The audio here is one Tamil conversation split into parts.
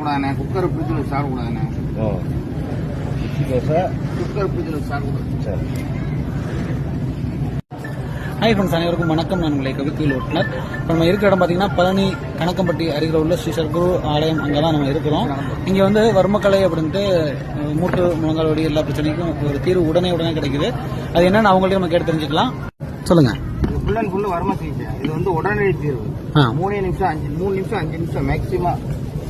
கூடாதுண்ணே, குக்கர் ஃப்ரிட்ஜில் வச்சு சாப்பிடக்கூடாதுண்ணே. ஓ, இட்லி தோசை குக்கர் ஃப்ரிட்ஜில் வச்சு சாப்பிடக்கூடாது. சரி. ஹாய் ஃப்ரெண்ட்ஸ், அனைவருக்கும் வணக்கம். நான் உங்களை கவிக்குயில் ஓட்டுநர். இப்போ நம்ம இருக்கிற இடம் பார்த்தீங்கன்னா பழனி கணக்கம்பட்டி அருகில் உள்ள ஸ்ரீ சர்க்குரு ஆலயம். அங்கே தான் நம்ம இருக்கிறோம். இங்கே வந்து வர்மக்கலை அப்படின்ட்டு மூட்டு முழங்கால் வலி எல்லா பிரச்சனைக்கும் ஒரு தீர்வு உடனே கிடைக்குது. அது என்னன்னு அவங்கள்ட்ட நம்ம கேட்டு தெரிஞ்சுக்கலாம். சொல்லுங்க. ஃபுல் அண்ட் ஃபுல் வர்ம சிகிச்சை. இது வந்து உடனடி தீர்வு. 3 நிமிஷம் 5 நிமிஷம் மேக்சிமம்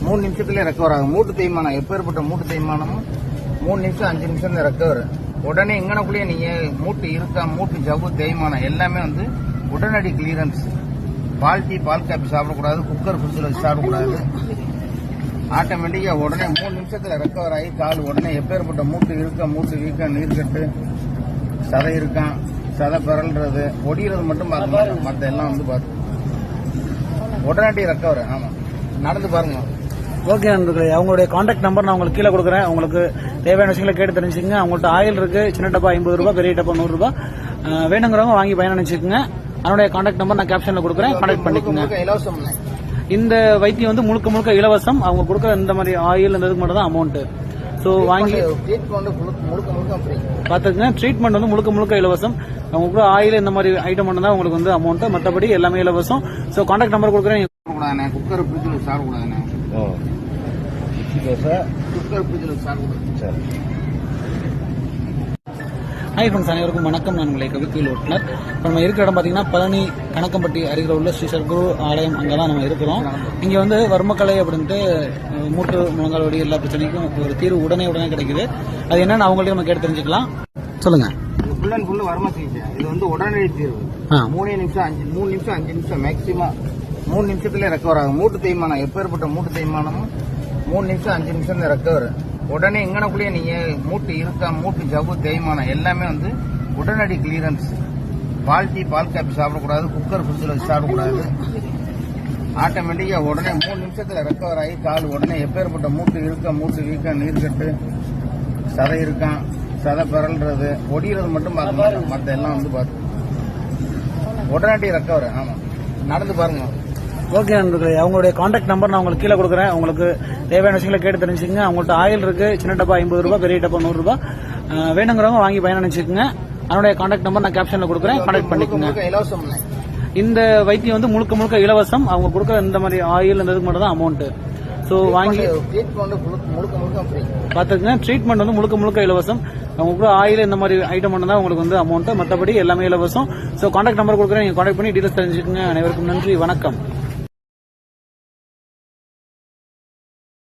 3 நிமிஷத்துல ரெக்கவர் ஆகும். மூட்டு தேய்மானம் எப்பேற்பட்ட மூட்டு தேய்மானமும் 3 நிமிஷம் 5 நிமிஷம் ரெக்கவர். உடனே இங்கனக்குள்ளேயே நீங்க மூட்டு இருக்கா, மூட்டு ஜவ்வு தேய்மானம் எல்லாமே வந்து உடனடி கிளியரன்ஸ். பால் டீ பால் காப்பி சாப்பிடக்கூடாது, குக்கர் ஃப்ரிட்ஜில் வச்சு சாப்பிடக்கூடாது. ஆட்டோமேட்டிக்கா உடனே 3 நிமிஷத்துல ரெக்கவர் ஆகி கால் உடனே எப்பேற்பட்ட மூட்டு இருக்கா, மூட்டு வீக்கா, நீர்க்கட்டு, சதை இருக்கான், சதை பிறல்றது, ஒடிகிறது மட்டும் பார்க்க, மற்ற எல்லாம் வந்து பார்த்து உடனடி ரெக்கவர். ஆமா, நடந்து பாருங்க. ஓகே நண்பர்களே, அவங்களுடைய கான்டாக்ட் நம்பர் நான் உங்களுக்கு கீழே கொடுக்குறேன். உங்களுக்கு தேவையான விஷயங்களை கேட்டு தெரிஞ்சுக்கங்க. அவங்கள்ட்ட ஆயில் இருக்கு. சின்ன டப்பா 50 ரூபாய், பெரிய டப்பா 100 ரூபாய். வேணுங்கிறவங்க வாங்கி பயன் நினைச்சுக்கோங்க. அவனுடைய கான்டாக்ட் நம்பர் நான் கேப்ஷன்ல கொடுக்குறேன். கான்டாக்ட் பண்ணிக்கோங்க. இலவசம். இந்த வைத்தியம் வந்து முழுக்க இலவசம். அவங்க கொடுக்குற இந்த மாதிரி ஆயில் இந்த இதுக்கு மட்டும் தான் அமௌண்ட். ஸோ வாங்கி பார்த்துக்குங்க. ட்ரீட்மெண்ட் வந்து முழுக்க இலவசம். அவங்க கூட ஆயில் இந்த மாதிரி ஐட்டம் மட்டும் தான் உங்களுக்கு வந்து அமௌண்ட். மற்றபடி எல்லாமே இலவசம். ஸோ கான்டாக்ட் நம்பர் கொடுக்குறேன். குக்கர் ஃப்ரிட்ஜில் வச்சு சாப்பிடக்கூடாதுண்ணே. ஓ, இட்லி தோசை குக்கர் ஃப்ரிட்ஜில் வச்சு சாப்பிடக்கூடாது. சரி. ஹாய் ஃப்ரெண்ட்ஸ், அனைவருக்கும் வணக்கம். நான் உங்களை கவிக்குயில் ஓட்டுநர். இப்போ நம்ம இருக்கிற இடம் பார்த்தீங்கன்னா பழனி கணக்கம்பட்டி அருகில் உள்ள ஸ்ரீ சர்க்குரு ஆலயம். அங்கே தான் நம்ம இருக்கிறோம். இங்கே வந்து வர்மக்கலை அப்படின்ட்டு மூட்டு முழங்கால் வலி எல்லா பிரச்சனைக்கும் ஒரு தீர்வு உடனே கிடைக்குது. அது என்னன்னு அவங்கள்ட்ட நம்ம கேட்டு தெரிஞ்சுக்கலாம். சொல்லுங்க. ஃபுல் அண்ட் ஃபுல் வர்ம சிகிச்சை. இது வந்து உடனடி தீர்வு. 3 நிமிஷம் 5 நிமிஷம் மேக்சிமம் 3 நிமிஷத்துல ரெக்கவர் ஆகும். மூட்டு தேய்மானம் எப்பேற்பட்ட மூட்டு தேய்மானமும் 3 நிமிஷம் 5 நிமிஷம் ரெக்கவர். உடனே இங்கனக்குள்ளேயே நீங்க மூட்டு இருக்கா, மூட்டு ஜவ்வு தேய்மானம் எல்லாமே வந்து உடனடி கிளியரன்ஸ். பால் டீ பால் காப்பி சாப்பிடக்கூடாது, குக்கர் ஃப்ரிட்ஜில் வச்சு சாப்பிடக்கூடாது. ஆட்டோமேட்டிக்கா உடனே 3 நிமிஷத்துல ரெக்கவர் ஆகி கால் உடனே எப்பேற்பட்ட மூட்டு இருக்கா, மூட்டு வீக்கா, நீர்க்கட்டு, சதை இருக்கான், சதை பிறல்றது, ஒடிகிறது மட்டும் பார்க்க, மற்ற எல்லாம் வந்து பார்த்து உடனடி ரெக்கவர். ஆமா, நடந்து பாருங்க. ஓகே நண்பர்களே, அவங்களுடைய கான்டாக்ட் நம்பர் நான் உங்களுக்கு கீழே கொடுக்குறேன். உங்களுக்கு தேவையான விஷயங்களை கேட்டு தெரிஞ்சுக்கங்க. அவங்கள்ட்ட ஆயில் இருக்கு. சின்ன டப்பா 50 ரூபாய், பெரிய டப்பா 100 ரூபாய். வேணுங்கிறவங்க வாங்கி பயன் நினைச்சுக்கோங்க. அவனுடைய கான்டாக்ட் நம்பர் நான் கேப்ஷன்ல கொடுக்குறேன். கான்டாக்ட் பண்ணிக்கோங்க. இலவசம். இந்த வைத்தியம் வந்து முழுக்க இலவசம். அவங்க கொடுக்குற இந்த மாதிரி ஆயில் இந்த இதுக்கு மட்டும் தான் அமௌண்ட். ஸோ வாங்கி பார்த்துக்குங்க. ட்ரீட்மெண்ட் வந்து முழுக்க இலவசம். அவங்க கூட ஆயில் இந்த மாதிரி ஐட்டம் மட்டும் தான் உங்களுக்கு வந்து அமௌண்ட். மற்றபடி எல்லாமே இலவசம். ஸோ கான்டாக்ட் நம்பர் கொடுக்குறேன். நீங்கள் கான்டாக்ட் பண்ணி டீடைல்ஸ் தெரிஞ்சுக்கோங்க. அனைவருக்கும் நன்றி, வணக்கம்.